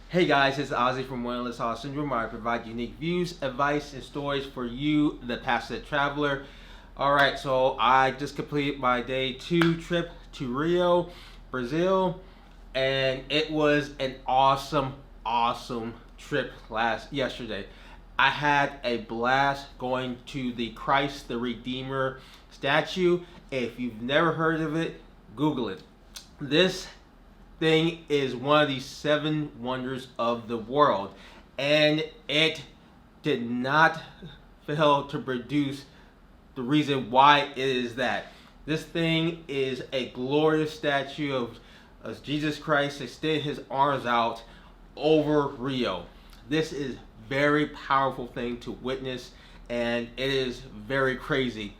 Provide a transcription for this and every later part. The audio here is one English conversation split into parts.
Hey guys, it's Ozzy from Wellness Hall Syndrome, where I provide unique views, advice, and stories for you, the passionate traveler. Alright, so I just completed my day 2 trip to Rio, Brazil, and it was an awesome trip yesterday. I had a blast going to the Christ the Redeemer statue. If you've never heard of it, Google it. This thing is one of the seven wonders of the world, and it did not fail to produce the reason why it is that. This thing is a glorious statue of Jesus Christ extending his arms out over Rio. This is very powerful thing to witness, and it is very crazy.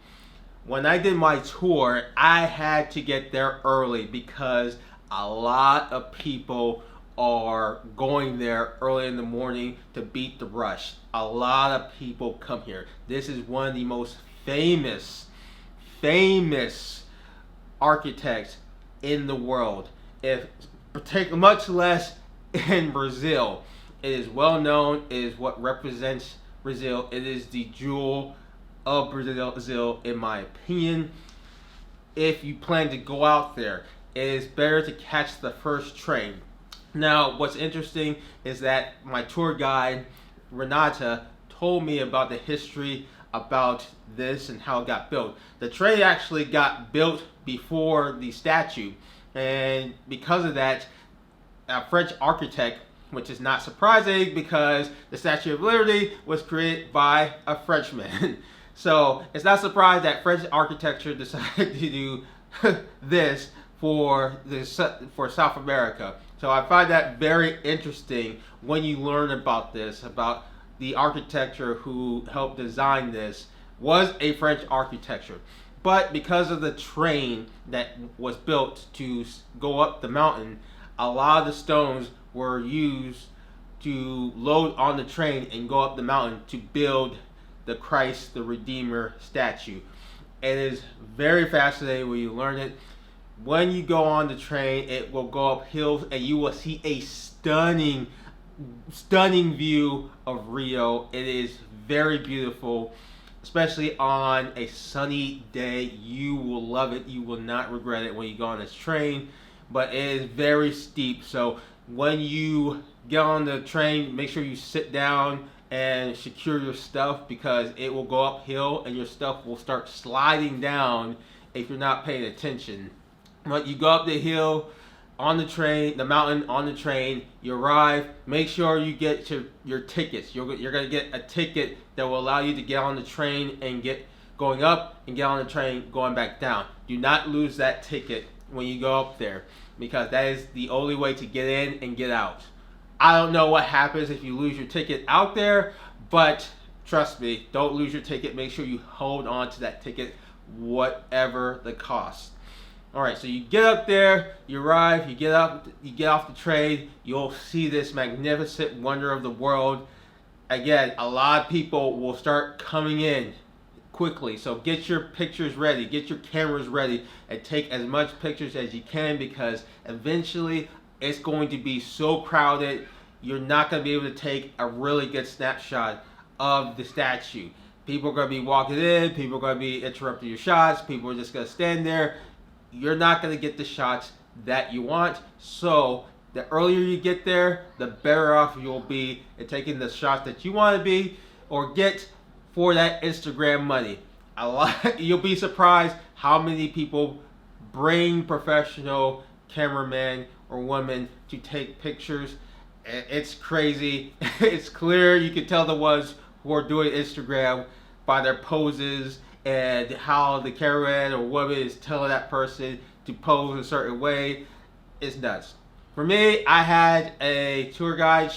When I did my tour, I had to get there early because a lot of people are going there early in the morning to beat the rush. A lot of people come here. This is one of the most famous architects in the world. If much less in Brazil. It is well known. It is what represents Brazil. It is the jewel of Brazil, in my opinion. If you plan to go out there, it is better to catch the first train. Now, what's interesting is that my tour guide, Renata, told me about the history about this and how it got built. The train actually got built before the statue, and because of that, a French architect, which is not surprising because the Statue of Liberty was created by a Frenchman. So it's not surprising that French architecture decided to do this for South America. So I find that very interesting when you learn about this, about the architecture who helped design this was a French architecture. But because of the train that was built to go up the mountain, a lot of the stones were used to load on the train and go up the mountain to build the Christ the Redeemer statue. It is very fascinating when you learn it. When you go on the train, it will go up hills and you will see a stunning view of Rio. It is very beautiful, especially on a sunny day. You will love it. You will not regret it when you go on this train. But it is very steep, so when you get on the train, make sure you sit down and secure your stuff because it will go uphill and your stuff will start sliding down if you're not paying attention. But you go up the hill on the train, the mountain on the train, you arrive, make sure you get your tickets. You're going to get a ticket that will allow you to get on the train and get going up and get on the train going back down. Do not lose that ticket when you go up there, because that is the only way to get in and get out. I don't know what happens if you lose your ticket out there, but trust me, don't lose your ticket. Make sure you hold on to that ticket, whatever the cost. Alright, so you get up there, you arrive, you get off the train, you'll see this magnificent wonder of the world. Again, a lot of people will start coming in quickly, so get your pictures ready, get your cameras ready, and take as much pictures as you can, because eventually it's going to be so crowded you're not going to be able to take a really good snapshot of the statue. People are going to be walking in, people are going to be interrupting your shots, people are just going to stand there. You're not going to get the shots that you want, so the earlier you get there, the better off you'll be in taking the shots that you want to be or get for that Instagram money. You'll be surprised how many people bring professional cameramen or women to take pictures. It's crazy. It's clear. You can tell the ones who are doing Instagram by their poses and how the cameraman or woman is telling that person to pose a certain way. It's nuts. For me, I had a tour guide,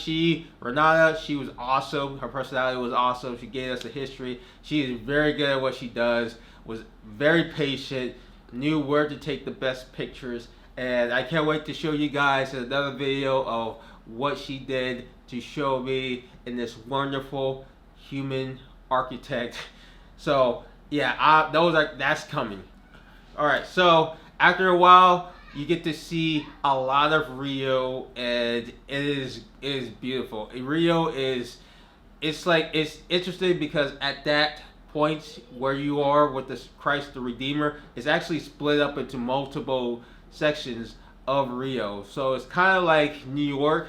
Renata, she was awesome. Her personality was awesome. She gave us a history. She is very good at what she does, was very patient, knew where to take the best pictures, and I can't wait to show you guys another video of what she did to show me in this wonderful human architect. So yeah, that's coming. Alright, so after a while, you get to see a lot of Rio, and it is beautiful. Rio is it's interesting because at that point where you are with this Christ the Redeemer, it's actually split up into multiple sections of Rio. So it's kind of like New York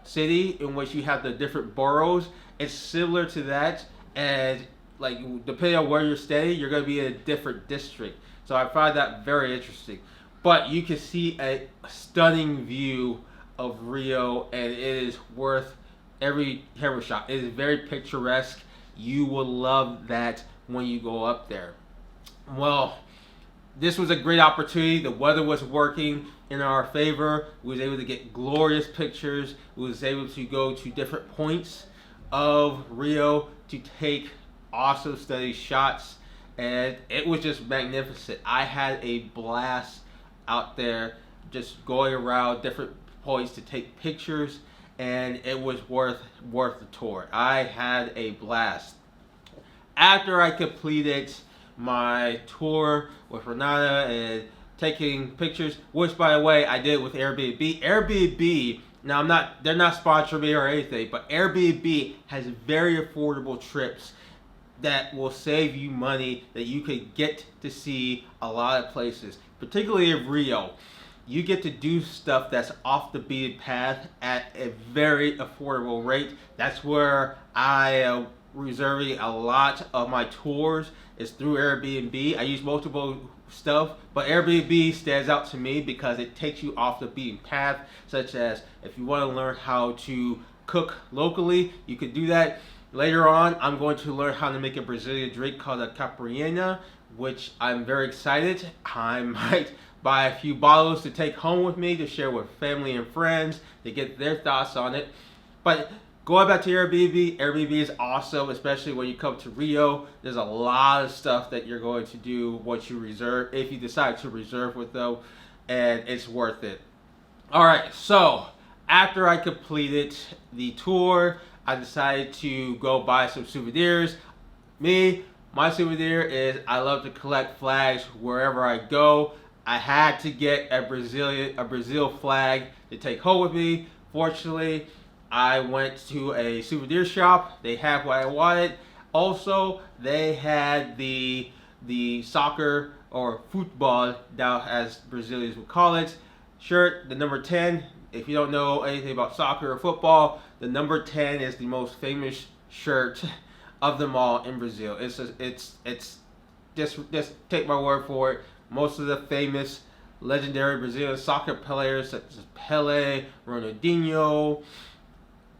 City, in which you have the different boroughs. It's similar to that, and like depending on where you're staying, you're going to be in a different district. So I find that very interesting. But you can see a stunning view of Rio, and it is worth every camera shot. It is very picturesque. You will love that when you go up there. Well, this was a great opportunity. The weather was working in our favor. We was able to get glorious pictures. We was able to go to different points of Rio to take awesome steady shots, and it was just magnificent. I had a blast out there just going around different points to take pictures, and it was worth the tour. I had a blast. After I completed my tour with Renata and taking pictures, which by the way I did with Airbnb. Airbnb, now they're not sponsoring me or anything, but Airbnb has very affordable trips that will save you money, that you could get to see a lot of places, particularly in Rio. You get to do stuff that's off the beaten path at a very affordable rate. That's where I am reserving a lot of my tours, is through Airbnb. I use multiple stuff, but Airbnb stands out to me because it takes you off the beaten path, such as if you want to learn how to cook locally, you could do that. Later on, I'm going to learn how to make a Brazilian drink called a caipirinha, which I'm very excited. I might buy a few bottles to take home with me to share with family and friends to get their thoughts on it. But going back to Airbnb, Airbnb is awesome, especially when you come to Rio. There's a lot of stuff that you're going to do once you reserve, if you decide to reserve with them, and it's worth it. All right, so after I completed the tour, I decided to go buy some souvenirs. My souvenir is I love to collect flags wherever I go. I had to get a Brazil flag to take home with me. Fortunately, I went to a souvenir shop. They had what I wanted. Also, they had the soccer or football, now as Brazilians would call it, shirt, the number 10. If you don't know anything about soccer or football, the number 10 is the most famous shirt of them all in Brazil. It's just take my word for it. Most of the famous legendary Brazilian soccer players such as Pelé, Ronaldinho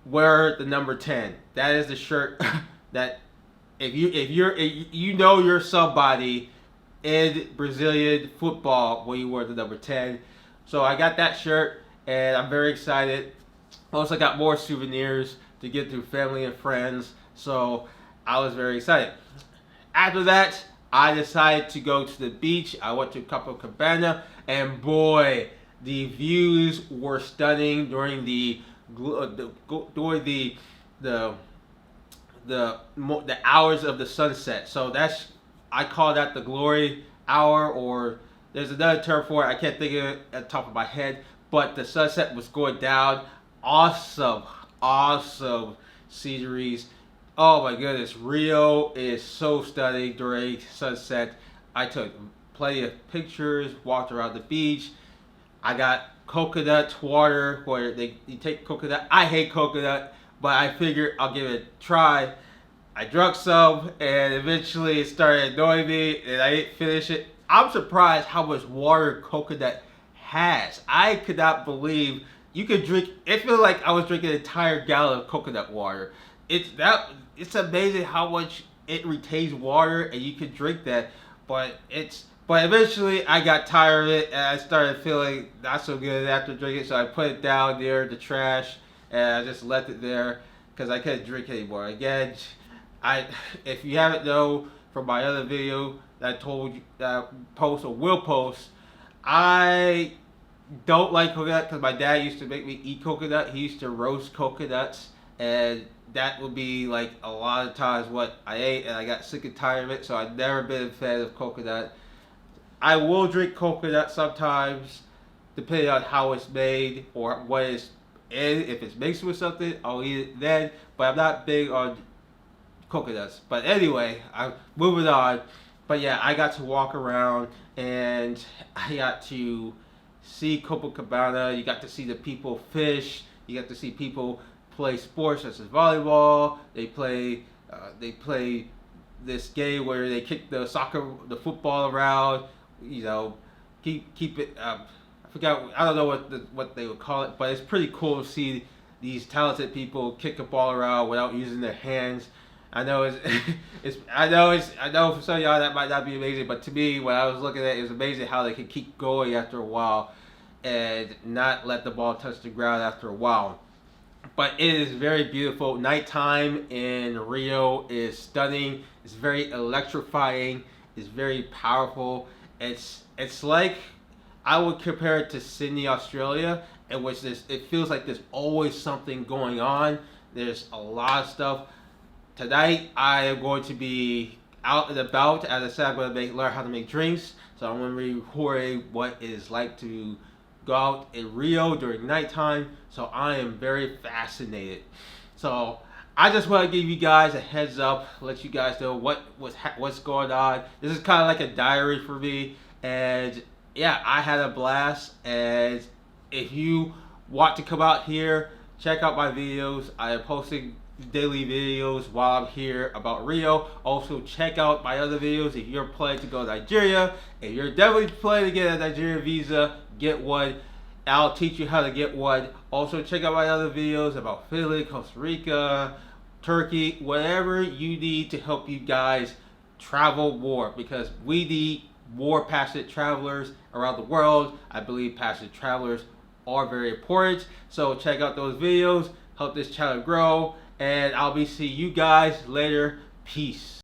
wear the number 10. That is the shirt that if you know you're somebody in Brazilian football when you wear the number 10. So I got that shirt, and I'm very excited. Also got more souvenirs to give to family and friends, so I was very excited. After that, I decided to go to the beach. I went to Copacabana, and boy, the views were stunning during the hours of the sunset. So I call that the glory hour, or there's another term for it. I can't think of it at the top of my head, but the sunset was going down. Awesome sceneries. Oh my goodness, Rio is so stunning during sunset. I took plenty of pictures, walked around the beach. I got coconut water where you take coconut. I hate coconut, but I figured I'll give it a try. I drank some, and eventually it started annoying me, and I didn't finish it. I'm surprised how much water coconut has. I could not believe you could drink. It felt like I was drinking an entire gallon of coconut water. It's amazing how much it retains water, and you can drink that. But eventually I got tired of it, and I started feeling not so good after drinking. So I put it down near the trash, and I just left it there because I couldn't drink anymore. Again, if you haven't known from my other video that I told you that I post or will post, I don't like coconut because my dad used to make me eat coconut. He used to roast coconuts, and that would be like a lot of times what I ate, and I got sick and tired of it, so I've never been a fan of coconut. I will drink coconut sometimes, depending on how it's made or what it's in. If it's mixed with something, I'll eat it then. But I'm not big on coconuts. But anyway, I'm moving on. But yeah, I got to walk around and I got to see Copacabana. You got to see the people fish. You got to see people play sports such as volleyball. They play this game where they kick the football around. You know, keep it. I forgot. I don't know what they would call it, but it's pretty cool to see these talented people kick a ball around without using their hands. I know I know for some of y'all that might not be amazing, but to me, when I was looking at it, it was amazing how they could keep going after a while and not let the ball touch the ground after a while. But it is very beautiful. Nighttime in Rio is stunning. It's very electrifying. It's very powerful. It's like I would compare it to Sydney, Australia, in which it feels like there's always something going on. There's a lot of stuff. Tonight I am going to be out and about. As I said, I'm going to learn how to make drinks. So I'm going to be recording what it is like to go out in Rio during nighttime. So I am very fascinated. So I just want to give you guys a heads up, let you guys know what's going on. This is kind of like a diary for me, and yeah, I had a blast. And if you want to come out here, check out my videos. I am posting daily videos while I'm here about Rio. Also, check out my other videos if you're planning to go to Nigeria. If you're definitely planning to get a Nigerian visa, get one. I'll teach you how to get one. Also, check out my other videos about Philly, Costa Rica, Turkey, whatever you need to help you guys travel more, because we need more passionate travelers around the world. I believe passionate travelers are very important. So check out those videos, help this channel grow, and I'll be seeing you guys later. Peace.